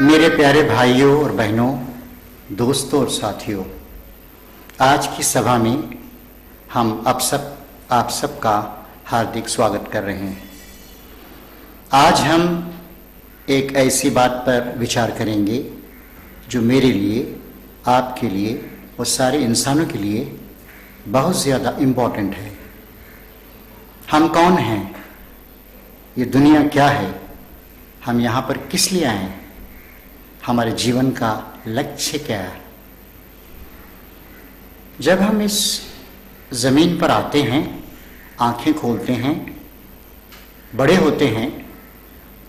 मेरे प्यारे भाइयों और बहनों, दोस्तों और साथियों, आज की सभा में हम आप सबका हार्दिक स्वागत कर रहे हैं। आज हम एक ऐसी बात पर विचार करेंगे जो मेरे लिए, आपके लिए और सारे इंसानों के लिए बहुत ज़्यादा इम्पोर्टेंट है। हम कौन हैं? ये दुनिया क्या है? हम यहाँ पर किस लिए आए हैं? हमारे जीवन का लक्ष्य क्या है? जब हम इस ज़मीन पर आते हैं, आंखें खोलते हैं, बड़े होते हैं,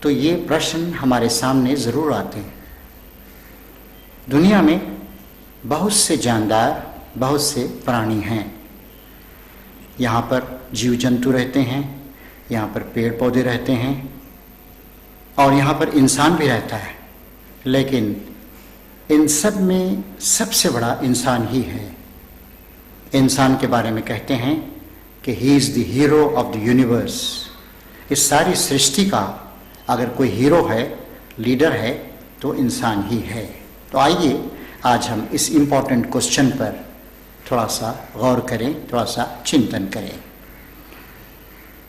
तो ये प्रश्न हमारे सामने ज़रूर आते हैं। दुनिया में बहुत से जानदार, बहुत से प्राणी हैं। यहाँ पर जीव जंतु रहते हैं, यहाँ पर पेड़ पौधे रहते हैं और यहाँ पर इंसान भी रहता है। लेकिन इन सब में सबसे बड़ा इंसान ही है। इंसान के बारे में कहते हैं कि he is the hero of the universe. इस सारी सृष्टि का अगर कोई हीरो है, लीडर है, तो इंसान ही है। तो आइए आज हम इस इम्पॉर्टेंट क्वेश्चन पर थोड़ा सा गौर करें, थोड़ा सा चिंतन करें।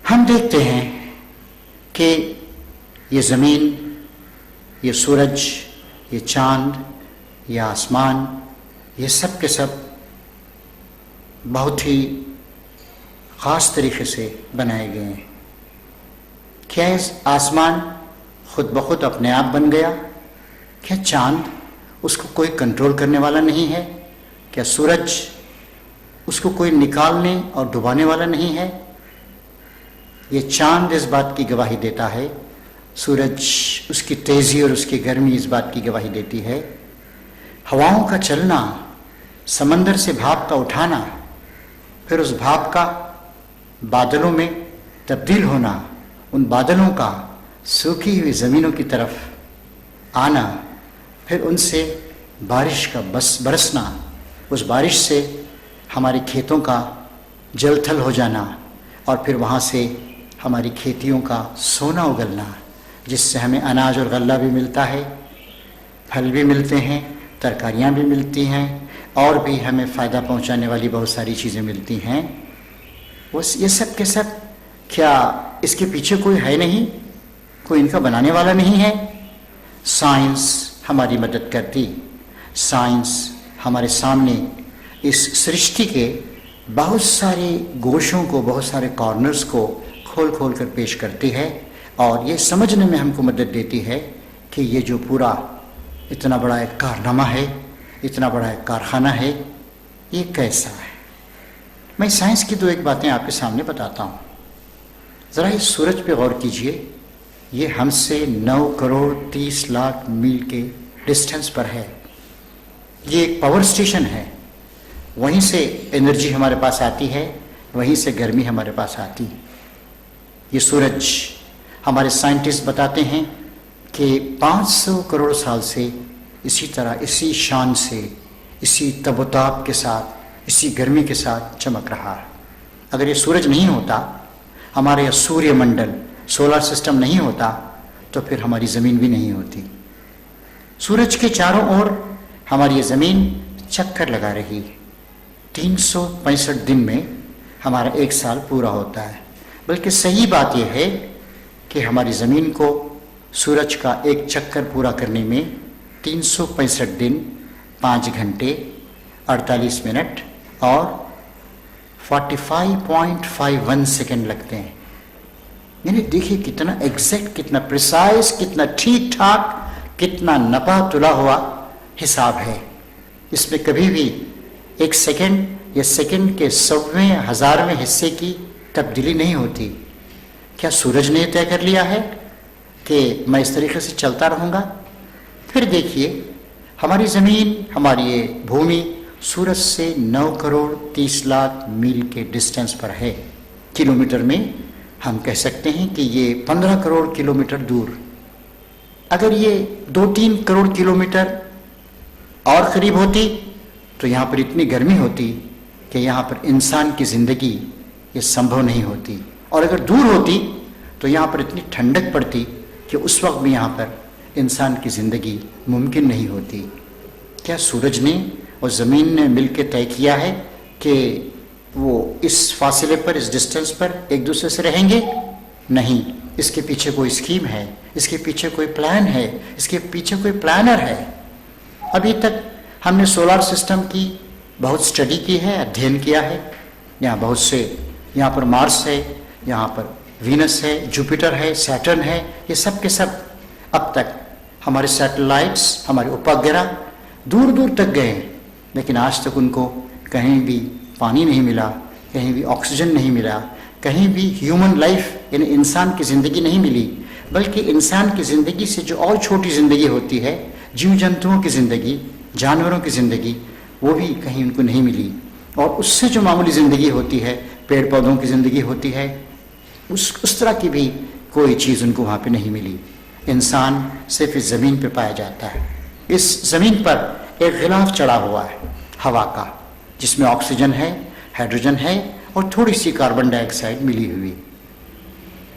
हम देखते हैं कि ये ज़मीन, ये सूरज, ये चांद, ये आसमान, ये सब के सब बहुत ही ख़ास तरीके से बनाए गए हैं। क्या इस आसमान खुद ब खुद अपने आप बन गया? क्या चांद, उसको कोई कंट्रोल करने वाला नहीं है? क्या सूरज, उसको कोई निकालने और डुबाने वाला नहीं है? ये चांद इस बात की गवाही देता है, सूरज उसकी तेज़ी और उसकी गर्मी इस बात की गवाही देती है, हवाओं का चलना, समंदर से भाप का उठाना, फिर उस भाप का बादलों में तब्दील होना, उन बादलों का सूखी हुई ज़मीनों की तरफ आना, फिर उनसे बारिश का बरसना, उस बारिश से हमारे खेतों का जलथल हो जाना और फिर वहाँ से हमारी खेतियों का सोना उगलना, जिससे हमें अनाज और गल्ला भी मिलता है, फल भी मिलते हैं, तरकारियाँ भी मिलती हैं और भी हमें फ़ायदा पहुँचाने वाली बहुत सारी चीज़ें मिलती हैं। ये सब के सब, क्या इसके पीछे कोई है नहीं? कोई इनका बनाने वाला नहीं है? साइंस हमारी मदद करती। साइंस हमारे सामने इस सृष्टि के बहुत सारे गोशों को, बहुत सारे कॉर्नर्स को खोल खोल कर पेश करती है और ये समझने में हमको मदद देती है कि ये जो पूरा इतना बड़ा एक कारनामा है, इतना बड़ा एक कारखाना है, ये कैसा है। मैं साइंस की दो एक बातें आपके सामने बताता हूँ। ज़रा इस सूरज पे गौर कीजिए। ये हमसे 9 करोड़ 30 लाख मील के डिस्टेंस पर है। ये एक पावर स्टेशन है। वहीं से एनर्जी हमारे पास आती है, वहीं से गर्मी हमारे पास आती है। ये सूरज, हमारे साइंटिस्ट बताते हैं कि 500 करोड़ साल से इसी तरह, इसी शान से, इसी तबोताब के साथ, इसी गर्मी के साथ चमक रहा है। अगर ये सूरज नहीं होता, हमारे यह सूर्यमंडल, सोलर सिस्टम नहीं होता, तो फिर हमारी ज़मीन भी नहीं होती। सूरज के चारों ओर हमारी ये ज़मीन चक्कर लगा रही है। 365 दिन में हमारा एक साल पूरा होता है। बल्कि सही बात यह है कि हमारी ज़मीन को सूरज का एक चक्कर पूरा करने में 365 दिन, 5 घंटे, 48 मिनट और 45.51 सेकेंड लगते हैं। यानी देखिए कितना एग्जैक्ट, कितना प्रिसाइज, कितना ठीक ठाक, कितना नपा तुला हुआ हिसाब है। इसमें कभी भी एक सेकंड या सेकंड के 100वें 1000वें हिस्से की तब्दीली नहीं होती। क्या सूरज ने तय कर लिया है कि मैं इस तरीके से चलता रहूँगा? फिर देखिए, हमारी ज़मीन, हमारी ये भूमि सूरज से 9 करोड़ 30 लाख मील के डिस्टेंस पर है। किलोमीटर में हम कह सकते हैं कि ये 15 करोड़ किलोमीटर दूर। अगर ये 2-3 करोड़ किलोमीटर और करीब होती तो यहाँ पर इतनी गर्मी होती कि यहाँ पर इंसान की ज़िंदगी ये संभव नहीं होती, और अगर दूर होती तो यहाँ पर इतनी ठंडक पड़ती कि उस वक्त भी यहाँ पर इंसान की ज़िंदगी मुमकिन नहीं होती। क्या सूरज ने और ज़मीन ने मिलकर तय किया है कि वो इस फासले पर, इस डिस्टेंस पर एक दूसरे से रहेंगे? नहीं। इसके पीछे कोई स्कीम है, इसके पीछे कोई प्लान है, इसके पीछे कोई प्लानर है। अभी तक हमने सोलर सिस्टम की बहुत स्टडी की है, अध्ययन किया है। यहाँ बहुत से, यहाँ पर मार्स है, यहाँ पर वीनस है, जुपिटर है, सैटर्न है, ये सब के सब अब तक हमारे सैटेलाइट्स, हमारे उपग्रह दूर दूर तक गए, लेकिन आज तक उनको कहीं भी पानी नहीं मिला, कहीं भी ऑक्सीजन नहीं मिला, कहीं भी ह्यूमन लाइफ यानी इंसान की ज़िंदगी नहीं मिली। बल्कि इंसान की ज़िंदगी से जो और छोटी ज़िंदगी होती है, जीव जंतुओं की ज़िंदगी, जानवरों की ज़िंदगी, वो भी कहीं उनको नहीं मिली। और उससे जो मामूली ज़िंदगी होती है, पेड़ पौधों की ज़िंदगी होती है, उस तरह की भी कोई चीज़ उनको वहाँ पे नहीं मिली। इंसान सिर्फ इस ज़मीन पे पाया जाता है। इस ज़मीन पर एक गिलाफ चढ़ा हुआ है हवा का, जिसमें ऑक्सीजन है, हाइड्रोजन है और थोड़ी सी कार्बन डाइऑक्साइड मिली हुई।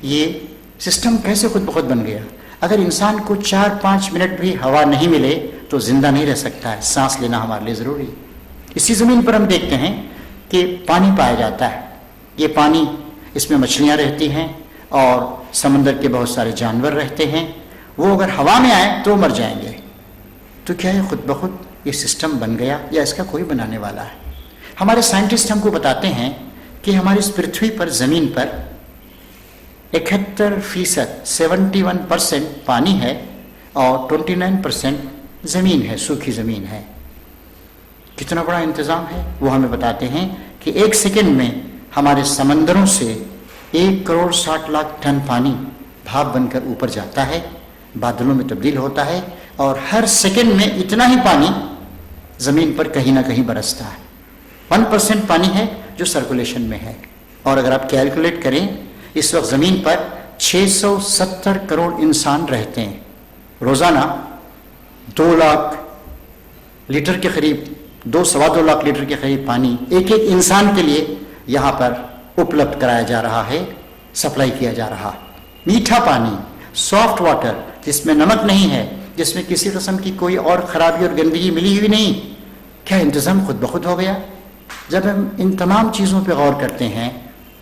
ये सिस्टम कैसे खुद ब खुद बन गया? अगर इंसान को 4-5 मिनट भी हवा नहीं मिले तो जिंदा नहीं रह सकता है। सांस लेना हमारे लिए ज़रूरी। इसी ज़मीन पर हम देखते हैं कि पानी पाया जाता है। ये पानी, इसमें मछलियाँ रहती हैं और समंदर के बहुत सारे जानवर रहते हैं। वो अगर हवा में आए तो मर जाएंगे। तो क्या ये खुद ब खुद ये सिस्टम बन गया या इसका कोई बनाने वाला है? हमारे साइंटिस्ट हमको बताते हैं कि हमारी इस पृथ्वी पर, ज़मीन पर 71% 71% पानी है और 29% ज़मीन है, सूखी ज़मीन है। कितना बड़ा इंतज़ाम है वो हमें बताते हैं कि एक सेकंड में हमारे समंदरों से 1 करोड़ 60 लाख टन पानी भाप बनकर ऊपर जाता है, बादलों में तब्दील होता है, और हर सेकंड में इतना ही पानी ज़मीन पर कहीं ना कहीं बरसता है। 1% पानी है जो सर्कुलेशन में है। और अगर आप कैलकुलेट करें, इस वक्त ज़मीन पर 670 करोड़ इंसान रहते हैं। रोज़ाना 2 लाख लीटर के करीब, 2-2.25 लाख लीटर के करीब पानी एक एक इंसान के लिए यहाँ पर उपलब्ध कराया जा रहा है, सप्लाई किया जा रहा। मीठा पानी, सॉफ्ट वाटर, जिसमें नमक नहीं है, जिसमें किसी किस्म की कोई और ख़राबी और गंदगी मिली हुई नहीं। क्या इंतज़ाम खुद ब खुद हो गया? जब हम इन तमाम चीज़ों पर गौर करते हैं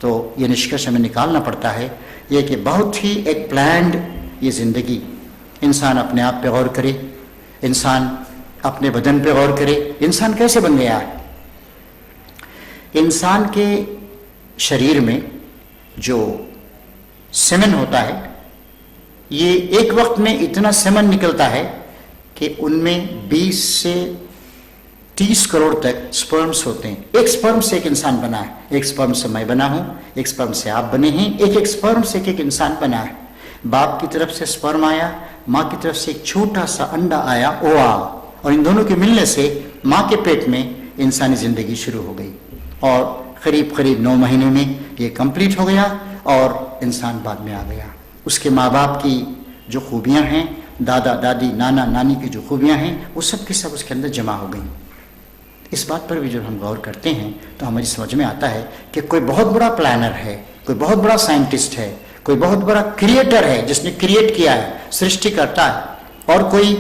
तो ये निष्कर्ष हमें निकालना पड़ता है ये कि बहुत ही एक प्लान्ड ये ज़िंदगी। इंसान अपने आप पे गौर करे, इंसान अपने बदन पे गौर करे। इंसान कैसे बन गया है? इंसान के शरीर में जो सेमन होता है, ये एक वक्त में इतना सेमन निकलता है कि उनमें 20 से 30 करोड़ तक स्पर्म्स होते हैं। एक स्पर्म से एक इंसान बना है। एक स्पर्म से मैं बना हूं, एक स्पर्म से आप बने हैं, एक एक स्पर्म से एक एक इंसान बना है। बाप की तरफ से स्पर्म आया, माँ की तरफ से एक छोटा सा अंडा आया, ओवा, और इन दोनों के मिलने से माँ के पेट में इंसानी जिंदगी शुरू हो गई। और करीब करीब 9 महीने में ये कंप्लीट हो गया और इंसान बाद में आ गया। उसके माँ बाप की जो खूबियाँ हैं, दादा दादी नाना नानी की जो खूबियाँ हैं, वो सब की सब उसके अंदर जमा हो गई। इस बात पर भी जब हम गौर करते हैं तो हमारी समझ में आता है कि कोई बहुत बड़ा प्लानर है, कोई बहुत बड़ा साइंटिस्ट है, कोई बहुत बड़ा क्रिएटर है जिसने क्रिएट किया है, सृष्टि करता है, और कोई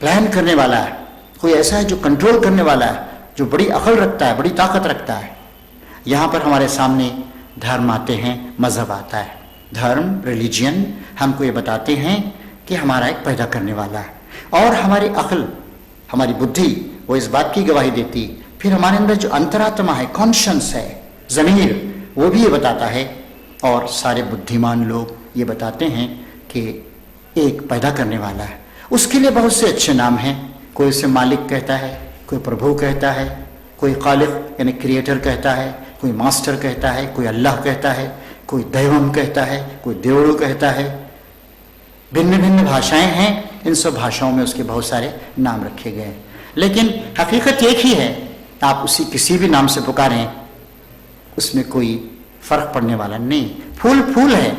प्लान करने वाला है, कोई ऐसा है जो कंट्रोल करने वाला है, जो बड़ी अकल रखता है, बड़ी ताकत रखता है। यहाँ पर हमारे सामने धर्म आते हैं, मजहब आता है। धर्म, रिलीजियन हमको ये बताते हैं कि हमारा एक पैदा करने वाला है, और हमारी अकल, हमारी बुद्धि, वो इस बात की गवाही देती। फिर हमारे अंदर जो अंतरात्मा है, कॉन्शियस है, ज़मीर, वो भी ये बताता है। और सारे बुद्धिमान लोग ये बताते हैं कि एक पैदा करने वाला है। उसके लिए बहुत से अच्छे नाम हैं। कोई उसे मालिक कहता है, कोई प्रभु कहता है, कोई खालिक यानी क्रिएटर कहता है, कोई मास्टर कहता है, कोई अल्लाह कहता है, कोई दैवम कहता है, कोई देवड़ू कहता है। भिन्न भिन्न भाषाएं हैं, इन सब भाषाओं में उसके बहुत सारे नाम रखे गए हैं, लेकिन हकीकत एक ही है। आप उसी किसी भी नाम से पुकारें, उसमें कोई फर्क पड़ने वाला नहीं। फूल फूल है,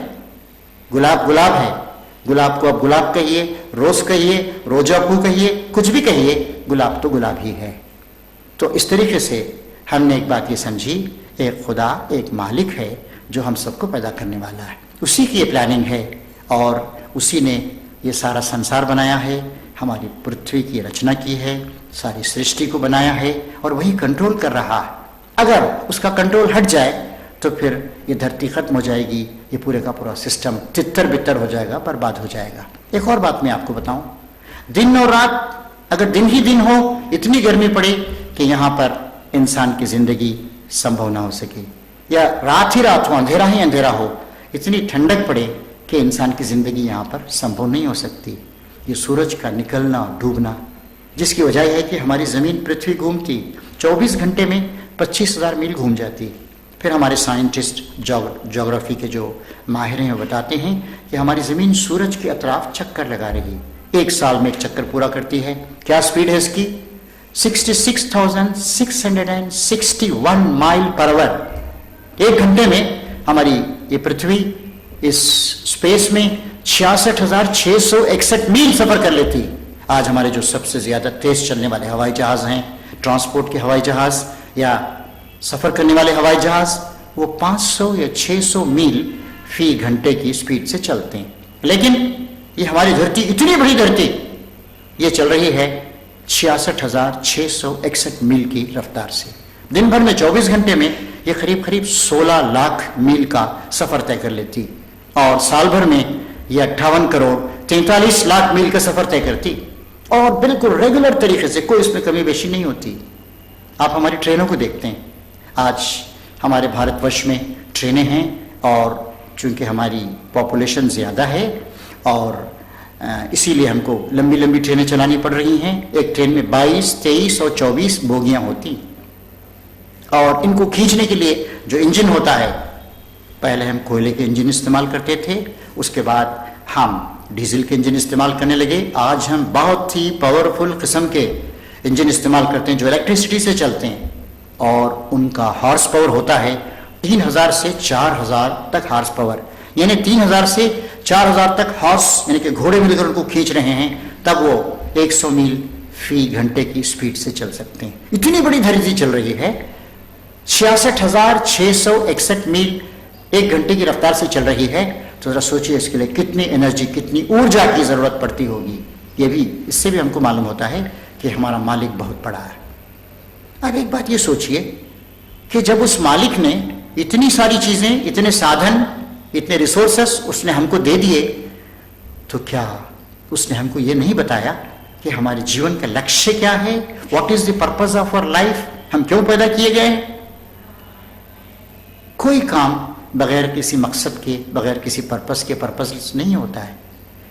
गुलाब गुलाब है, गुलाब को आप गुलाब कहिए, रोज कहिए, रोजा फूल कहिए, कुछ भी कहिए, गुलाब तो गुलाब ही है। तो इस तरीके से हमने एक बात ये समझी, एक खुदा, एक मालिक है जो हम सबको पैदा करने वाला है, उसी की ये प्लानिंग है और उसी ने ये सारा संसार बनाया है, हमारी पृथ्वी की रचना की है, सारी सृष्टि को बनाया है और वही कंट्रोल कर रहा है। अगर उसका कंट्रोल हट जाए तो फिर ये धरती खत्म हो जाएगी, ये पूरे का पूरा सिस्टम तितर बितर हो जाएगा, बर्बाद हो जाएगा। एक और बात मैं आपको बताऊं, दिन और रात, अगर दिन ही दिन हो, इतनी गर्मी पड़े कि यहाँ पर इंसान की जिंदगी संभव ना हो सके, या रात ही रात हो, अंधेरा ही अंधेरा हो, इतनी ठंडक पड़े कि इंसान की जिंदगी यहाँ पर संभव नहीं हो सकती। ये सूरज का निकलना और डूबना, जिसकी वजह है कि हमारी जमीन पृथ्वी घूमती 24 घंटे में 25,000 मील घूम जाती। फिर हमारे साइंटिस्ट, ज्योग्राफी के जो माहिर हैं वो बताते हैं कि हमारी ज़मीन सूरज के अतराफ चक्कर लगा रही, एक साल में एक चक्कर पूरा करती है। क्या स्पीड है इसकी? 66,661 माइल पर आवर। एक घंटे में हमारी ये पृथ्वी इस स्पेस में 66,661 मील सफर कर लेती। आज हमारे जो सबसे ज्यादा तेज चलने वाले हवाई जहाज हैं, ट्रांसपोर्ट के हवाई जहाज या सफर करने वाले हवाई जहाज, वो 500 या 600 मील फी घंटे की स्पीड से चलते हैं। लेकिन ये हमारी धरती, इतनी बड़ी धरती, ये चल रही है 66,661 मील की रफ्तार से। दिन भर में 24 घंटे में ये करीब करीब 16 लाख मील का सफर तय कर लेती, और साल भर में ये 58 करोड़ 43 लाख मील का सफर तय करती, और बिल्कुल रेगुलर तरीके से, कोई इसमें कमी बेशी नहीं होती। आप हमारी ट्रेनों को देखते हैं, आज हमारे भारतवर्ष में ट्रेनें हैं, और चूंकि हमारी पॉपुलेशन ज़्यादा है और इसीलिए हमको लंबी लंबी ट्रेनें चलानी पड़ रही हैं। एक ट्रेन में 22, 23 और 24 बोगियां होती, और इनको खींचने के लिए जो इंजन होता है, पहले हम कोयले के इंजन इस्तेमाल करते थे, उसके बाद हम डीजल के इंजन इस्तेमाल करने लगे। आज हम बहुत ही पावरफुल किस्म के इंजन इस्तेमाल करते हैं जो इलेक्ट्रिसिटी से चलते हैं, और उनका हॉर्स पावर होता है 3,000 से 4,000 तक हॉर्स पावर, यानी 3,000 से 4,000 तक हॉर्स यानी कि घोड़े मिलकर उनको खींच रहे हैं, तब वो 100 मील फी घंटे की स्पीड से चल सकते हैं। इतनी बड़ी धरती चल रही है, 66,661 मील एक घंटे की रफ्तार से चल रही है। तो जरा सोचिए इसके लिए कितनी एनर्जी, कितनी ऊर्जा की जरूरत पड़ती होगी। ये भी, इससे भी हमको मालूम होता है कि हमारा मालिक बहुत बड़ा है। अब एक बात ये सोचिए कि जब उस मालिक ने इतनी सारी चीजें, इतने साधन, इतने रिसोर्सेस उसने हमको दे दिए, तो क्या उसने हमको ये नहीं बताया कि हमारे जीवन का लक्ष्य क्या है? What is the purpose of our life? हम क्यों पैदा किए गए? कोई काम बगैर किसी मकसद के, बगैर किसी पर्पस के पर्पस नहीं होता है।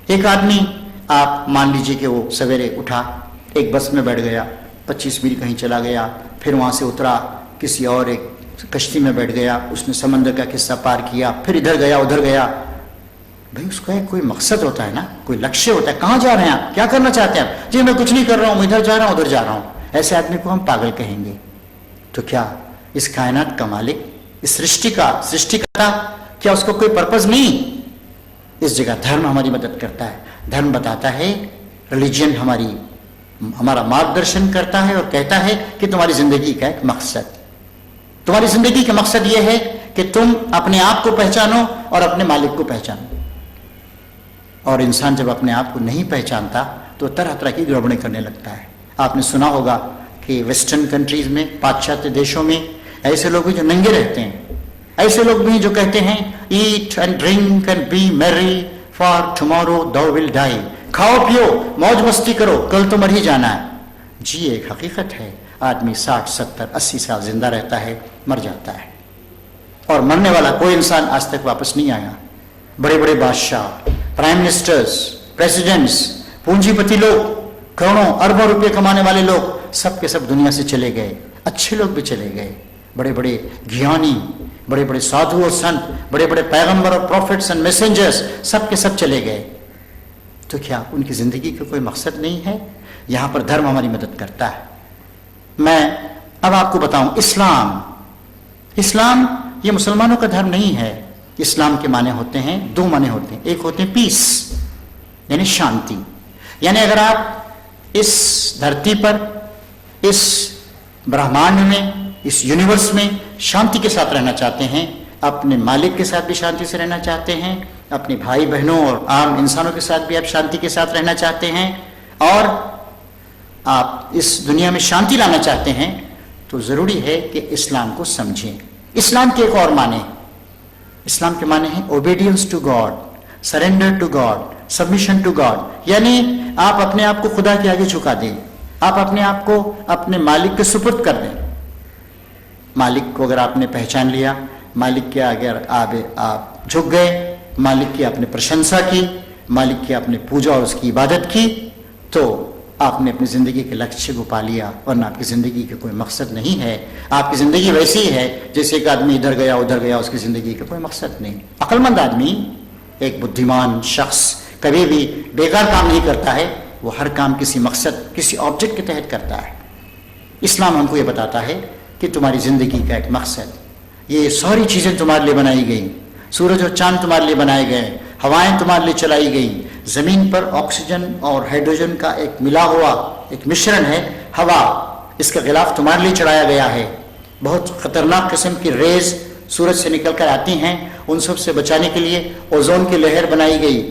एक आदमी, आप मान लीजिए कि वो सवेरे उठा, एक बस में बैठ गया, 25 मील कहीं चला गया, फिर वहां से उतरा, किसी और एक कश्ती में बैठ गया, उसने समंदर का किस्सा पार किया, फिर इधर गया, उधर गया। भाई उसका एक कोई मकसद होता है ना, कोई लक्ष्य होता है। कहाँ जा रहे हैं आप? क्या करना चाहते हैं आप? जी मैं कुछ नहीं कर रहा हूं, इधर जा रहा हूं, उधर जा रहा हूं। ऐसे आदमी को हम पागल कहेंगे। तो क्या इस कायनात का मालिक, इस सृष्टि का सृष्टिकर्ता, क्या उसको कोई पर्पस नहीं? इस जगह धर्म हमारी मदद करता है। धर्म बताता है, रिलीजन हमारा मार्गदर्शन करता है और कहता है कि तुम्हारी जिंदगी का एक मकसद, तुम्हारी जिंदगी का मकसद यह है कि तुम अपने आप को पहचानो और अपने मालिक को पहचानो। और इंसान जब अपने आप को नहीं पहचानता तो तरह तरह की गड़बड़ें करने लगता है। आपने सुना होगा कि वेस्टर्न कंट्रीज में, पाश्चात्य देशों में ऐसे लोग भी जो नंगे रहते हैं, ऐसे लोग भी जो कहते हैं eat and drink and B Mary for tomorrow दो विल डाई। खाओ पियो, मौज मस्ती करो, कल तो मर ही जाना है। जी एक हकीकत है, आदमी 60, 70, 80 साल जिंदा रहता है, मर जाता है, और मरने वाला कोई इंसान आज तक वापस नहीं आया। बड़े बड़े बादशाह, प्राइम मिनिस्टर्स, प्रेसिडेंट्स, पूंजीपति लोग, करोड़ों अरबों रुपए कमाने वाले लोग सब के सब दुनिया से चले गए, अच्छे लोग भी चले गए, बड़े बड़े ज्ञानी, बड़े बड़े साधु और संत, बड़े बड़े पैगंबर और प्रॉफिट्स एंड मैसेंजर्स सब के सब चले गए। तो क्या उनकी जिंदगी का कोई मकसद नहीं है? यहां पर धर्म हमारी मदद करता है। मैं अब आपको बताऊं, इस्लाम ये मुसलमानों का धर्म नहीं है। इस्लाम के माने होते हैं, दो माने होते हैं। एक होते हैं पीस, यानी शांति। यानी अगर आप इस धरती पर, इस ब्रह्मांड में, इस यूनिवर्स में शांति के साथ रहना चाहते हैं, अपने मालिक के साथ भी शांति से रहना चाहते हैं, अपने भाई बहनों और आम इंसानों के साथ भी आप शांति के साथ रहना चाहते हैं, और आप इस दुनिया में शांति लाना चाहते हैं, तो जरूरी है कि इस्लाम को समझें। इस्लाम के एक और माने, इस्लाम के माने हैं obedience to God, surrender to God, submission to God. यानी आप अपने आप को खुदा के आगे झुका दें, आप अपने आप को अपने मालिक के सुपुर्द कर दें। मालिक को अगर आपने पहचान लिया, मालिक के आगे आप झुक गए, मालिक की आपने प्रशंसा की, मालिक की आपने पूजा और उसकी इबादत की, तो आपने अपनी जिंदगी के लक्ष्य को पा लिया। वरना आपकी जिंदगी का कोई मकसद नहीं है। आपकी जिंदगी वैसी ही है जैसे एक आदमी इधर गया उधर गया, उसकी जिंदगी का कोई मकसद नहीं। अक्लमंद आदमी, एक बुद्धिमान शख्स कभी भी बेकार काम नहीं करता है, वो हर काम किसी मकसद, किसी ऑब्जेक्ट के तहत करता है। इस्लाम हमको ये बताता है कि तुम्हारी जिंदगी का एक मकसद, ये सारी चीजें तुम्हारे लिए बनाई गई, सूरज और चांद तुम्हारे लिए बनाए गए, हवाएं तुम्हारे लिए चलाई गई, जमीन पर ऑक्सीजन और हाइड्रोजन का एक मिला हुआ एक मिश्रण है हवा, इसका गिलाफ तुम्हारे लिए चढ़ाया गया है। बहुत खतरनाक किस्म की रेज सूरज से निकलकर आती हैं, उन सब से बचाने के लिए ओजोन की लहर बनाई गई।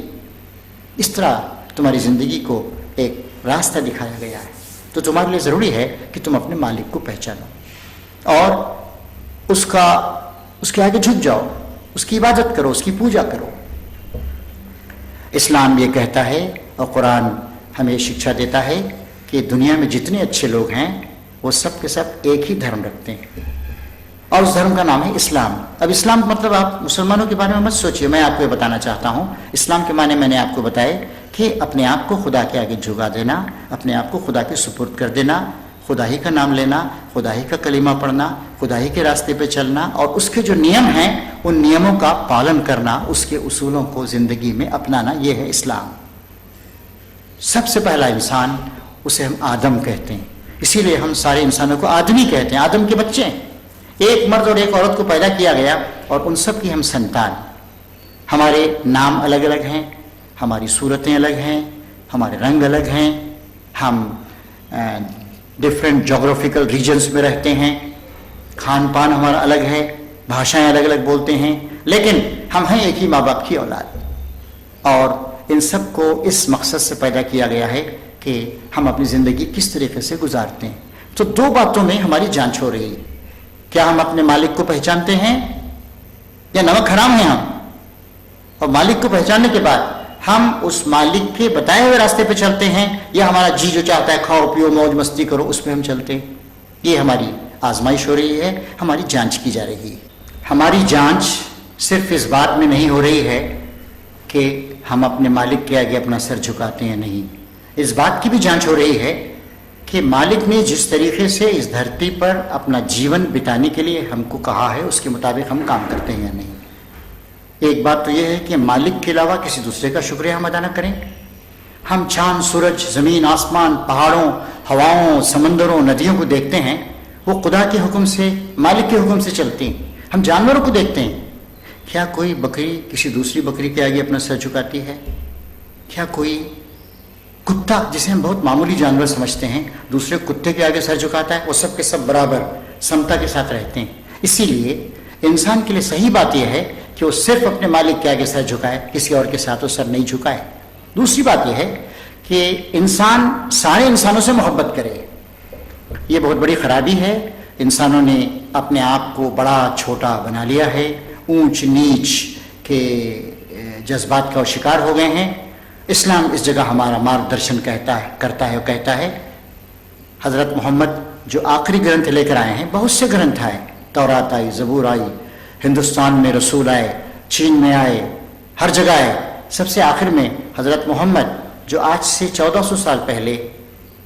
इस तरह तुम्हारी जिंदगी को एक रास्ता दिखाया गया है। तो तुम्हारे लिए जरूरी है कि तुम अपने मालिक को पहचानो और उसके आगे झुक जाओ, उसकी इबादत करो, उसकी पूजा करो। इस्लाम ये कहता है और कुरान हमें शिक्षा देता है कि दुनिया में जितने अच्छे लोग हैं वो सब के सब एक ही धर्म रखते हैं और उस धर्म का नाम है इस्लाम। अब इस्लाम मतलब आप मुसलमानों के बारे में मत सोचिए, मैं आपको ये बताना चाहता हूँ। इस्लाम के माने मैंने आपको बताए कि अपने आप को खुदा के आगे झुका देना, अपने आप को खुदा के सुपुर्द कर देना, खुदा ही का नाम लेना, खुदा ही का कलीमा पढ़ना, खुदा ही के रास्ते पे चलना और उसके जो नियम हैं उन नियमों का पालन करना, उसके उसूलों को जिंदगी में अपनाना, यह है इस्लाम। सबसे पहला इंसान, उसे हम आदम कहते हैं, इसीलिए हम सारे इंसानों को आदमी कहते हैं। आदम के बच्चे, एक मर्द और एक औरत को पैदा किया गया और उन सब की हम संतान। हमारे नाम अलग अलग हैं, हमारी सूरतें अलग हैं, हमारे रंग अलग हैं, हम डिफरेंट जोग्राफिकल रीजन्स में रहते हैं, खान पान हमारा अलग है, भाषाएं अलग अलग बोलते हैं, लेकिन हम हैं एक ही माँ बाप की औलाद। और इन सब को इस मकसद से पैदा किया गया है कि हम अपनी ज़िंदगी किस तरीके से गुजारते हैं। तो दो बातों में हमारी जांच हो रही है, क्या हम अपने मालिक को पहचानते हैं या नमक हराम हैं हम, और मालिक को पहचानने के बाद हम उस मालिक के बताए हुए रास्ते पे चलते हैं या हमारा जी जो चाहता है खाओ पियो मौज मस्ती करो उस पर हम चलते हैं। ये हमारी आजमाइश हो रही है, हमारी जांच की जा रही है। हमारी जांच सिर्फ इस बात में नहीं हो रही है कि हम अपने मालिक के आगे अपना सर झुकाते हैं, नहीं, इस बात की भी जांच हो रही है कि मालिक ने जिस तरीके से इस धरती पर अपना जीवन बिताने के लिए हमको कहा है उसके मुताबिक हम काम करते हैं या नहीं। एक बात तो यह है कि मालिक के अलावा किसी दूसरे का शुक्रिया हम अदा न करें। हम चांद, सूरज, जमीन, आसमान, पहाड़ों, हवाओं, समंदरों, नदियों को देखते हैं, वो खुदा के हुक्म से, मालिक के हुक्म से चलती हैं। हम जानवरों को देखते हैं, क्या कोई बकरी किसी दूसरी बकरी के आगे अपना सर झुकाती है? क्या कोई कुत्ता, जिसे हम बहुत मामूली जानवर समझते हैं, दूसरे कुत्ते के आगे सर झुकाता है? वो सब के सब बराबर समता के साथ रहते हैं। इसीलिए इंसान के लिए सही बात यह है कि वो सिर्फ अपने मालिक के आगे सर झुकाए, किसी और के साथ वो सर नहीं झुकाए। दूसरी बात यह है कि इंसान सारे इंसानों से मोहब्बत करे। ये बहुत बड़ी खराबी है, इंसानों ने अपने आप को बड़ा छोटा बना लिया है, ऊंच नीच के जज्बात का शिकार हो गए हैं। इस्लाम इस जगह हमारा मार्गदर्शन करता है और कहता है, हजरत मोहम्मद जो आखिरी ग्रंथ लेकर आए हैं, बहुत से ग्रंथ आए, तौरात आई, ज़बूर आई, हिंदुस्तान में रसूल आए, चीन में आए, हर जगह आए, सबसे आखिर में हजरत मोहम्मद जो आज से 1400 साल पहले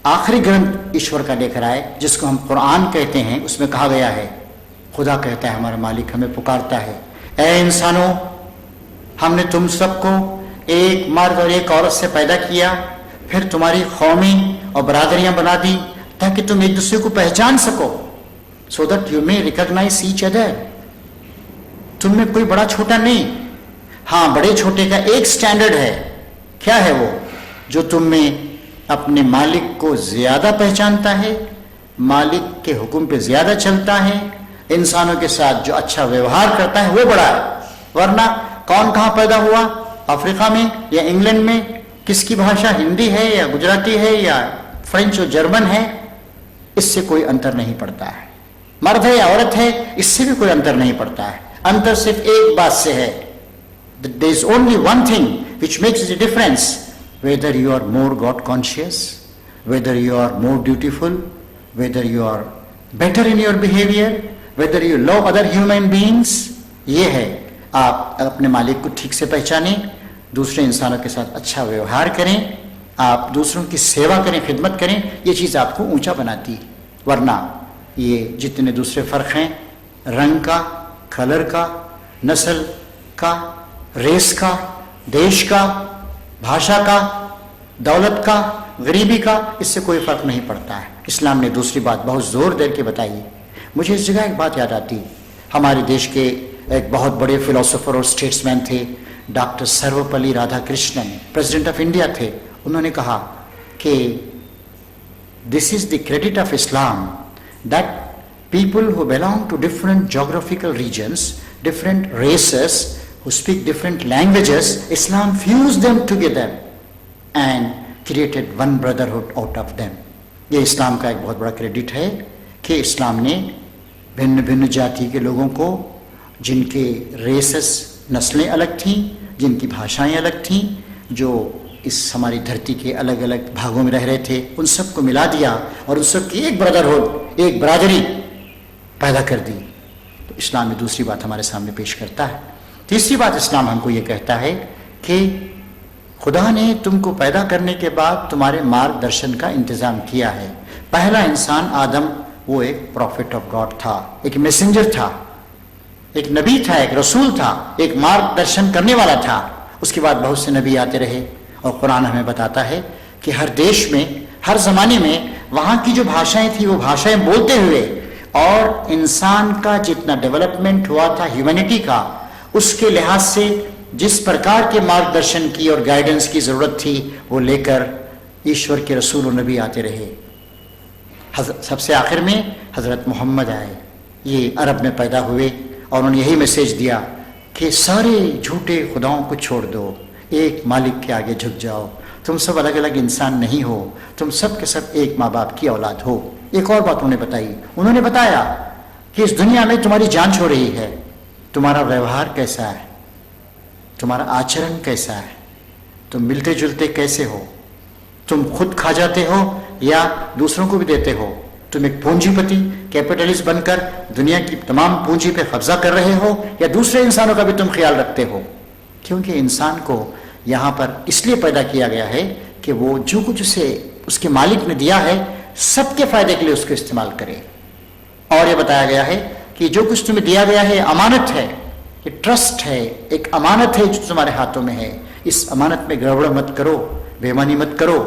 आखिरी ग्रंथ ईश्वर का लेकर आए, जिसको हम कुरान कहते हैं, उसमें कहा गया है, खुदा कहता है, हमारा मालिक हमें पुकारता है, ऐ इंसानों, हमने तुम सबको एक मर्द और एक औरत से पैदा किया, फिर तुम्हारी कौमें और बरादरियां बना दी ताकि तुम एक दूसरे को पहचान सको, so that you may recognise each other. तुम में कोई बड़ा छोटा नहीं, हाँ बड़े छोटे का एक स्टैंडर्ड है। क्या है वो? जो तुम में अपने मालिक को ज्यादा पहचानता है, मालिक के हुक्म पे ज्यादा चलता है, इंसानों के साथ जो अच्छा व्यवहार करता है, वो बड़ा है। वरना कौन कहां पैदा हुआ, अफ्रीका में या इंग्लैंड में, किसकी भाषा हिंदी है या गुजराती है या फ्रेंच और जर्मन है, इससे कोई अंतर नहीं पड़ता है। मर्द है या औरत है, इससे भी कोई अंतर नहीं पड़ता है। अंतर सिर्फ एक बात से है, there is only one thing which makes a difference, whether you are more God conscious, whether you are more dutiful, whether you are better in your behavior, whether you love other human beings। ये है, आप अपने मालिक को ठीक से पहचानें, दूसरे इंसानों के साथ अच्छा व्यवहार करें, आप दूसरों की सेवा करें, खिदमत करें, ये चीज़ आपको ऊंचा बनाती है। वरना ये जितने दूसरे फ़र्क हैं, रंग का, कलर का, नस्ल का, रेस का, देश का, भाषा का, दौलत का, गरीबी का, इससे कोई फर्क नहीं पड़ता है। इस्लाम ने दूसरी बात बहुत जोर दे के बताई। मुझे इस जगह एक बात याद आती, हमारे देश के एक बहुत बड़े फिलोसोफर और स्टेट्समैन थे, doctor Sarvepalli Radhakrishnan, president of India थे। उन्होंने कहा कि this is the credit of Islam that people who belong to different geographical regions, different races, who speak different languages, Islam fused them together and created one brotherhood out of them। ये इस्लाम का एक बहुत बड़ा credit है कि इस्लाम ने भिन्न भिन्न जाति के लोगों को, जिनके रेसेस, नस्लें अलग थीं, जिनकी भाषाएं अलग थीं, जो इस हमारी धरती के अलग अलग भागों में रह रहे थे, उन सबको मिला दिया और उन सबकी एक ब्रदरहुड, एक बरादरी पैदा कर दी। तो इस्लाम में दूसरी बात हमारे सामने पेश करता है। तीसरी बात इस्लाम हमको ये कहता है कि खुदा ने तुमको पैदा करने के बाद तुम्हारे मार्गदर्शन का इंतजाम किया है। पहला इंसान आदम, वो एक प्रॉफिट ऑफ गॉड था, एक मैसेंजर था, एक नबी था, एक रसूल था, एक मार्गदर्शन करने वाला था। उसके बाद बहुत से नबी आते रहे और कुरान हमें बताता है कि हर देश में, हर जमाने में वहाँ की जो भाषाएं थी, वो भाषाएं बोलते हुए, और इंसान का जितना डेवलपमेंट हुआ था ह्यूमैनिटी का, उसके लिहाज से जिस प्रकार के मार्गदर्शन की और गाइडेंस की जरूरत थी, वो लेकर ईश्वर के रसूल और नबी आते रहे। सबसे आखिर में हजरत मोहम्मद आए, ये अरब में पैदा हुए और उन्होंने यही मैसेज दिया कि सारे झूठे खुदाओं को छोड़ दो, एक मालिक के आगे झुक जाओ, तुम सब अलग अलग इंसान नहीं हो, तुम सब के सब एक माँ बाप की औलाद हो। एक और बात उन्होंने बताई, उन्होंने बताया कि इस दुनिया में तुम्हारी जान हो रही है, तुम्हारा व्यवहार कैसा है, तुम्हारा आचरण कैसा है, तुम मिलते जुलते कैसे हो, तुम खुद खा जाते हो या दूसरों को भी देते हो, तुम एक पूंजीपति कैपिटलिस्ट बनकर दुनिया की तमाम पूंजी पे कब्जा कर रहे हो या दूसरे इंसानों का भी तुम ख्याल रखते हो। क्योंकि इंसान को यहाँ पर इसलिए पैदा किया गया है कि वो जो कुछ उसे उसके मालिक ने दिया है, सबके फायदे के लिए उसको इस्तेमाल करे। और ये बताया गया है कि जो कुछ तुम्हें दिया गया है अमानत है, ये ट्रस्ट है, एक अमानत है जो तुम्हारे हाथों में है। इस अमानत में गड़बड़ मत करो, बेईमानी मत करो,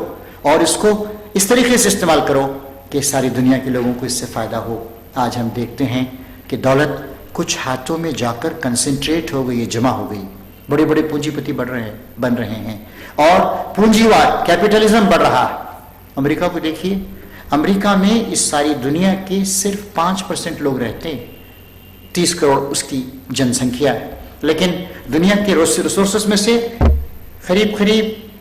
और इसको इस तरीके से इस्तेमाल करो कि सारी दुनिया के लोगों को इससे फायदा हो। आज हम देखते हैं कि दौलत कुछ हाथों में जाकर कंसंट्रेट हो गई, जमा हो गई, बड़े बड़े पूंजीपति बन रहे हैं और पूंजीवाद, कैपिटलिज्म बढ़ रहा है। अमेरिका को देखिए, अमेरिका में इस सारी दुनिया के सिर्फ 5% लोग रहते हैं, 30 करोड़ उसकी जनसंख्या है, लेकिन दुनिया के रिसोर्सेस में से करीब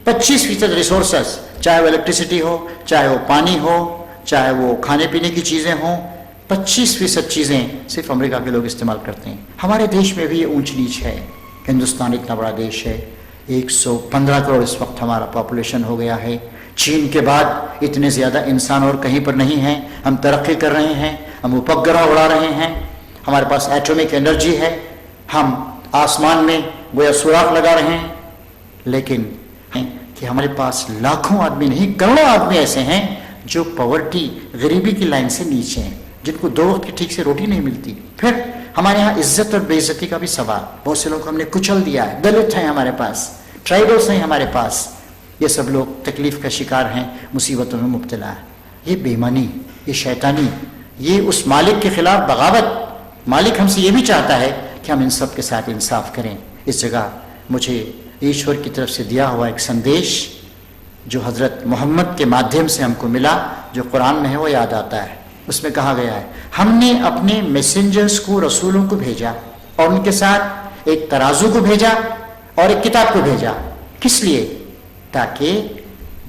25% रिसोर्सेस, चाहे वो इलेक्ट्रिसिटी हो, चाहे वो पानी हो, चाहे वो खाने पीने की चीजें हों, 25% चीजें सिर्फ अमेरिका के लोग इस्तेमाल करते हैं। हमारे देश में भी ये ऊंच नीच है। हिंदुस्तान इतना बड़ा देश है, 115 करोड़ इस वक्त हमारा पॉपुलेशन हो गया है। चीन के बाद इतने ज्यादा इंसान और कहीं पर नहीं हैं। हम तरक्की कर रहे हैं, हम उपग्रह उड़ा रहे हैं, हमारे पास एटॉमिक एनर्जी है, हम आसमान में गोया सुराख लगा रहे हैं, लेकिन कि हमारे पास लाखों आदमी नहीं, करोड़ों आदमी ऐसे हैं जो पॉवर्टी, गरीबी की लाइन से नीचे हैं, जिनको 2 वक्त की ठीक से रोटी नहीं मिलती। फिर हमारे यहाँ इज्जत और बेइज्जती का भी सवाल, बहुत से लोगों को हमने कुचल दिया है, दलित हैं हमारे पास, ट्राइबल्स हैं हमारे पास, ये सब लोग तकलीफ का शिकार हैं, मुसीबतों में मुब्तला है। ये बेईमानी, ये शैतानी, ये उस मालिक के खिलाफ बगावत। मालिक हमसे ये भी चाहता है कि हम इन सब के साथ इंसाफ करें। इस जगह मुझे ईश्वर की तरफ से दिया हुआ एक संदेश जो हज़रत मोहम्मद के माध्यम से हमको मिला, जो कुरान में है, वो याद आता है। उसमें कहा गया है, हमने अपने मैसेंजर्स को, रसूलों को भेजा और उनके साथ एक तराजू को भेजा और एक किताब को भेजा। किस लिए? ताकि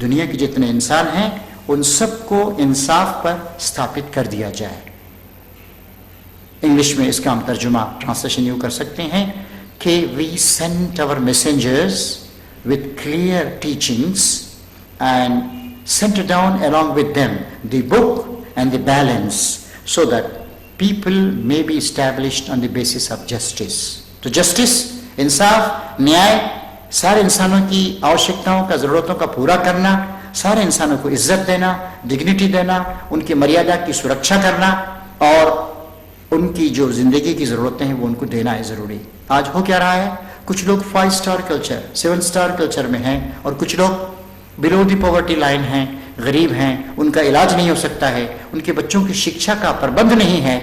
दुनिया के जितने इंसान हैं उन सबको इंसाफ पर स्थापित कर दिया जाए। इंग्लिश में इसका हम तर्जुमा, ट्रांसलेशन यूँ कर सकते हैं कि we sent our messengers with clear teachings and sent down along with them the book and the balance so that people may be established on the basis of justice. तो justice, इंसाफ, न्याय, सारे इंसानों की आवश्यकताओं का, ज़रूरतों का पूरा करना, सारे इंसानों को इज्जत देना, डिग्निटी देना, उनकी मर्यादा की सुरक्षा करना और उनकी जो ज़िंदगी की ज़रूरतें हैं वो उनको देना है ज़रूरी। आज हो क्या रहा है? कुछ लोग 5 स्टार कल्चर, 7 स्टार कल्चर में हैं और कुछ लोग बिलो दी पॉवर्टी लाइन हैं, गरीब हैं, उनका इलाज नहीं हो सकता है, उनके बच्चों की शिक्षा का प्रबंध नहीं है।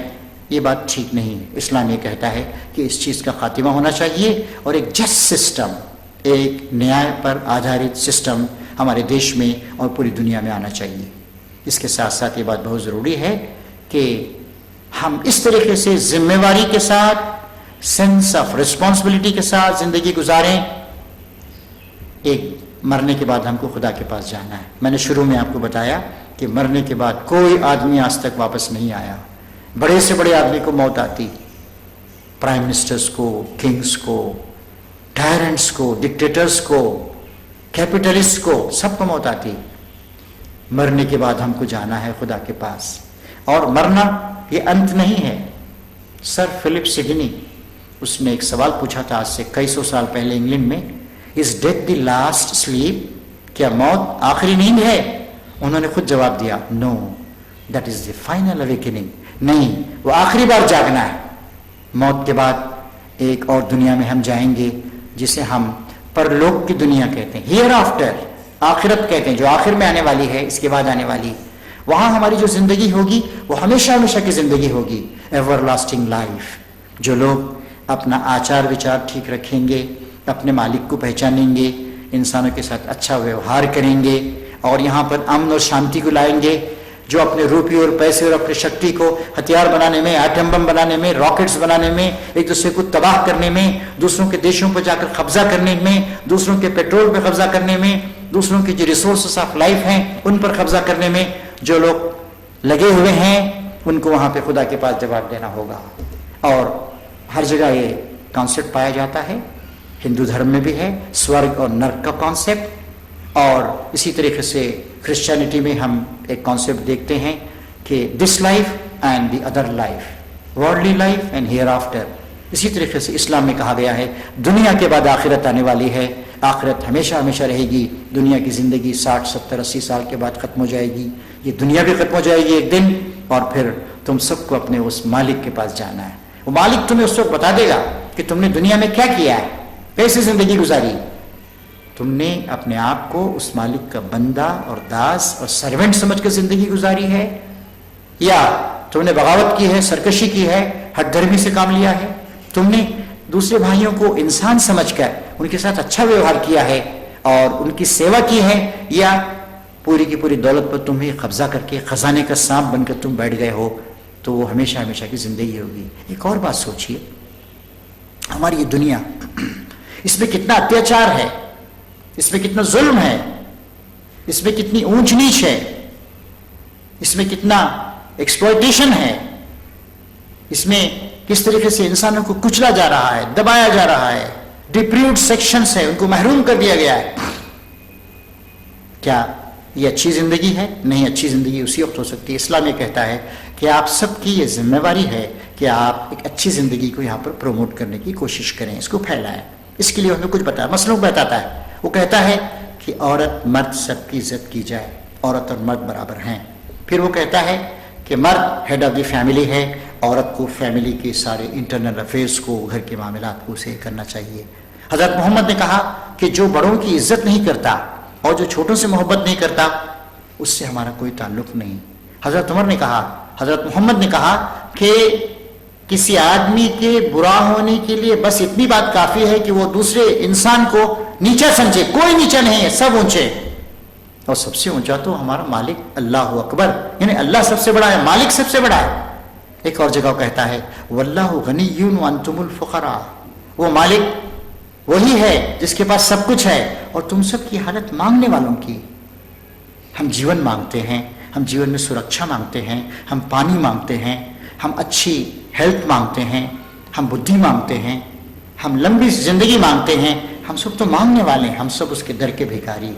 ये बात ठीक नहीं है। इस्लाम ये कहता है कि इस चीज़ का खात्मा होना चाहिए और एक जस्ट सिस्टम, एक न्याय पर आधारित सिस्टम हमारे देश में और पूरी दुनिया में आना चाहिए। इसके साथ साथ ये बात बहुत ज़रूरी है कि हम इस तरीके से जिम्मेवारी के साथ, सेंस ऑफ रिस्पॉन्सिबिलिटी के साथ ज़िंदगी गुजारें। एक मरने के बाद हमको खुदा के पास जाना है। मैंने शुरू में आपको बताया कि मरने के बाद कोई आदमी आज तक वापस नहीं आया। बड़े से बड़े आदमी को मौत आती, प्राइम मिनिस्टर्स को, किंग्स को, टायरेंट्स को, डिक्टेटर्स को, कैपिटलिस्ट को, सबको मौत आती। मरने के बाद हमको जाना है खुदा के पास। और मरना ये अंत नहीं है। सर फिलिप सिडनी, उसने एक सवाल पूछा था आज से कई सौ साल पहले इंग्लैंड में, is death the last sleep? क्या मौत आखिरी नींद है? उन्होंने खुद जवाब दिया, no, that is the final awakening. नहीं, वो आखिरी बार जागना है। मौत के बाद एक और दुनिया में हम जाएंगे जिसे हम परलोक की दुनिया कहते हैं, हियर आफ्टर, आखिरत कहते हैं, जो आखिर में आने वाली है, इसके बाद आने वाली। वहां हमारी जो जिंदगी होगी वो हमेशा हमेशा की जिंदगी होगी, एवर लास्टिंग लाइफ। जो लोग अपना आचार विचार ठीक रखेंगे, अपने मालिक को पहचानेंगे, इंसानों के साथ अच्छा व्यवहार करेंगे और यहाँ पर अमन और शांति को लाएंगे, जो अपने रुपये और पैसे और अपनी शक्ति को हथियार बनाने में, एटम बम बनाने में, रॉकेट्स बनाने में, एक दूसरे को तबाह करने में, दूसरों के देशों पर जाकर कब्जा करने में, दूसरों के पेट्रोल पर कब्जा करने में, दूसरों के जो रिसोर्सेस ऑफ लाइफ हैं उन पर कब्जा करने में जो लोग लगे हुए हैं, उनको वहाँ पे खुदा के पास जवाब देना होगा। और हर जगह ये कॉन्सेप्ट पाया जाता है, हिंदू धर्म में भी है स्वर्ग और नर्क का कॉन्सेप्ट, और इसी तरीके से क्रिश्चियनिटी में हम एक कॉन्सेप्ट देखते हैं कि this life and the other life, worldly life and here after. इसी तरीके से इस्लाम में कहा गया है दुनिया के बाद आखिरत आने वाली है, आखिरत हमेशा हमेशा रहेगी। दुनिया की जिंदगी 60, 70, 80 साल के बाद खत्म हो जाएगी, ये दुनिया भी खत्म हो जाएगी एक दिन, और फिर तुम सबको अपने उस मालिक के पास जाना है। वो मालिक तुम्हें उस वक्त बता देगा कि तुमने दुनिया में क्या किया है, कैसी जिंदगी गुजारी। तुमने अपने आप को उस मालिक का बंदा और दास और सर्वेंट समझकर जिंदगी गुजारी है, या तुमने बगावत की है, सरकशी की है, हठधर्मी से काम लिया है, तुमने दूसरे भाइयों को इंसान समझकर उनके साथ अच्छा व्यवहार किया है और उनकी सेवा की है, या पूरी की पूरी दौलत पर तुम्हें कब्जा करके खजाने का सांप बनकर तुम बैठ गए हो, तो वो हमेशा हमेशा की जिंदगी होगी। एक और बात सोचिए, हमारी ये दुनिया, इसमें कितना अत्याचार है, इसमें कितना जुल्म है, इसमें कितनी ऊंच नीच है, इसमें कितना एक्सप्लॉयटेशन है, इसमें किस तरीके से इंसानों को कुचला जा रहा है, दबाया जा रहा है, डिप्रीव्ड सेक्शंस है, उनको महरूम कर दिया गया है। क्या ये अच्छी जिंदगी है? नहीं, अच्छी जिंदगी उसी वक्त हो सकती है। इस्लाम ये कहता है कि आप सबकी ये जिम्मेवारी है कि आप एक अच्छी जिंदगी को यहाँ पर प्रमोट करने की कोशिश करें, इसको फैलाएं। इसके लिए हमें कुछ बताया, मसलों को बताता है। वो कहता है कि औरत मर्द सबकी इज्जत की जाए, औरत और मर्द बराबर हैं। फिर वो कहता है कि मर्द हेड ऑफ द फैमिली है, औरत को फैमिली के सारे इंटरनल अफेयर्स को, घर के मामलात को उसे करना चाहिए। हज़रत मोहम्मद ने कहा कि जो बड़ों की इज्जत नहीं करता और जो छोटों से मोहब्बत नहीं करता, उससे हमारा कोई ताल्लुक नहीं। हज़रत उमर ने कहा, हज़रत मोहम्मद ने कहा कि किसी आदमी के बुरा होने के लिए बस इतनी बात काफ़ी है कि वो दूसरे इंसान को नीचा समझे। कोई नीचा नहीं है, सब ऊंचे, और सबसे ऊंचा तो हमारा मालिक अल्लाह अकबर, यानी अल्लाह सबसे बड़ा है, मालिक सबसे बड़ा है। एक और जगह कहता है वल्लाहु गनिय्युन व अंतुमुल फुकरा, वो मालिक वही है जिसके पास सब कुछ है और तुम सब की हालत मांगने वालों की। हम जीवन मांगते हैं, हम जीवन में सुरक्षा मांगते हैं, हम पानी मांगते हैं, हम अच्छी हेल्थ मांगते हैं, हम बुद्धि मांगते हैं, हम लंबी जिंदगी मांगते हैं। हम सब तो मांगने वाले हैं, हम सब उसके दर के भिखारी।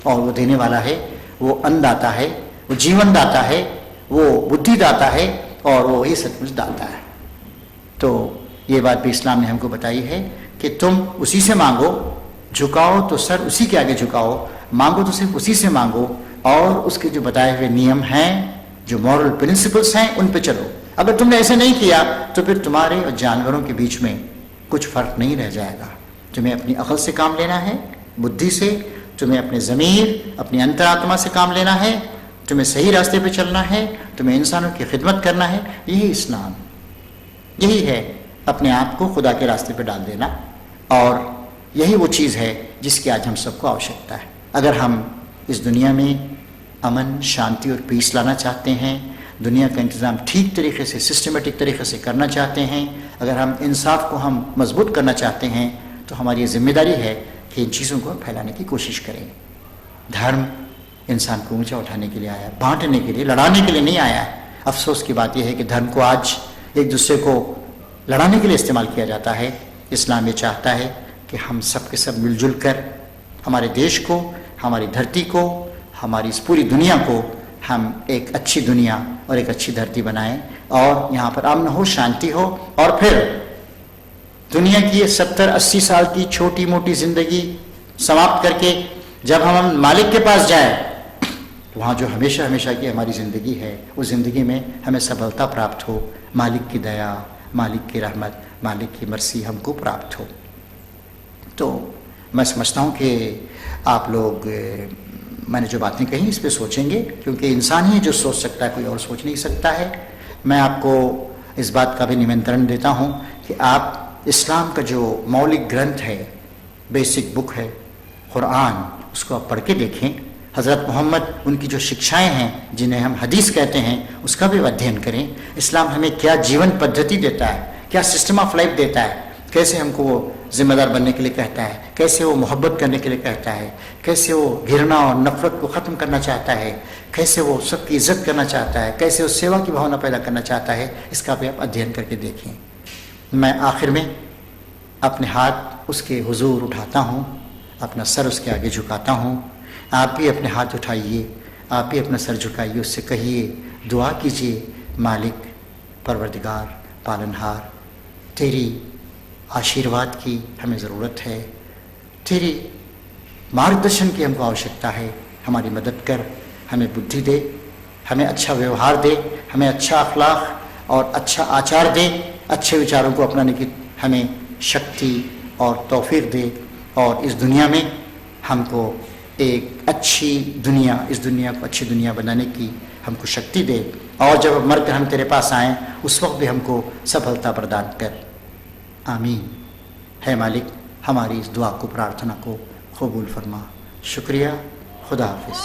और वो देने वाला है, वो अन्न दाता है, वो जीवन दाता है, वो बुद्धि दाता है, और वो ही सचमुच दाता है। तो ये बात भी इस्लाम ने हमको बताई है कि तुम उसी से मांगो, झुकाओ तो सर उसी के आगे झुकाओ, मांगो तो सिर्फ उसी से मांगो, और उसके जो बताए हुए नियम हैं, जो मॉरल प्रिंसिपल्स हैं, उन पे चलो। अगर तुमने ऐसे नहीं किया तो फिर तुम्हारे और जानवरों के बीच में कुछ फर्क नहीं रह जाएगा। तुम्हें अपनी अकल से काम लेना है, बुद्धि से, तुम्हें अपने ज़मीर, अपनी अंतरात्मा से काम लेना है, तुम्हें सही रास्ते पे चलना है, तुम्हें इंसानों की खिदमत करना है। यही इस्लाम, यही है अपने आप को खुदा के रास्ते पे डाल देना, और यही वो चीज़ है जिसकी आज हम सबको आवश्यकता है। अगर हम इस दुनिया में अमन, शांति और पीस लाना चाहते हैं, दुनिया का इंतज़ाम ठीक तरीके से, सिस्टमेटिक तरीके से करना चाहते हैं, अगर हम इंसाफ को हम मजबूत करना चाहते हैं, तो हमारी ये जिम्मेदारी है कि इन चीज़ों को फैलाने की कोशिश करें। धर्म इंसान को ऊंचा उठाने के लिए आया, बांटने के लिए, लड़ाने के लिए नहीं आया है। अफसोस की बात यह है कि धर्म को आज एक दूसरे को लड़ाने के लिए इस्तेमाल किया जाता है। इस्लाम ये चाहता है कि हम सब के सब मिलजुल कर हमारे देश को, हमारी धरती को, हमारी इस पूरी दुनिया को हम एक अच्छी दुनिया और एक अच्छी धरती बनाएं, और यहाँ पर अमन हो, शांति हो, और फिर दुनिया की ये 70-80 साल की छोटी मोटी जिंदगी समाप्त करके जब हम मालिक के पास जाएं, तो वहाँ जो हमेशा हमेशा की हमारी ज़िंदगी है, उस ज़िंदगी में हमें सफलता प्राप्त हो, मालिक की दया, मालिक की रहमत, मालिक की मर्सी हमको प्राप्त हो। तो मैं समझता हूँ कि आप लोग मैंने जो बातें कही इस पर सोचेंगे, क्योंकि इंसान ही जो सोच सकता है, कोई और सोच नहीं सकता है। मैं आपको इस बात का भी निमंत्रण देता हूँ कि आप इस्लाम का जो मौलिक ग्रंथ है, बेसिक बुक है कुरान, उसको आप पढ़ के देखें। हज़रत मोहम्मद, उनकी जो शिक्षाएं हैं जिन्हें हम हदीस कहते हैं, उसका भी अध्ययन करें। इस्लाम हमें क्या जीवन पद्धति देता है, क्या सिस्टम ऑफ लाइफ देता है, कैसे हमको वो जिम्मेदार बनने के लिए कहता है, कैसे वो मोहब्बत करने के लिए कहता है, कैसे वो घृणा और नफरत को ख़त्म करना चाहता है, कैसे वो सबकी इज्जत करना चाहता है, कैसे वो सेवा की भावना पैदा करना चाहता है। इसका भी आप अध्ययन करके देखें। मैं आखिर में अपने हाथ उसके हुजूर उठाता हूँ, अपना सर उसके आगे झुकाता हूँ। आप भी अपने हाथ उठाइए, आप भी अपना सर झुकाइए, उससे कहिए, दुआ कीजिए, मालिक, परवरदिगार, पालनहार, तेरी आशीर्वाद की हमें ज़रूरत है, तेरी मार्गदर्शन की हमको आवश्यकता है। हमारी मदद कर, हमें बुद्धि दे, हमें अच्छा व्यवहार दे, हमें अच्छा अखलाक और अच्छा आचार दे, अच्छे विचारों को अपनाने की हमें शक्ति और तौफीक दे, और इस दुनिया में हमको एक अच्छी दुनिया, इस दुनिया को अच्छी दुनिया बनाने की हमको शक्ति दे, और जब मर कर हम तेरे पास आएँ उस वक्त भी हमको सफलता प्रदान कर। आमीन। है मालिक, हमारी इस दुआ को, प्रार्थना को कबूल फरमा। शुक्रिया। खुदा हाफिज़।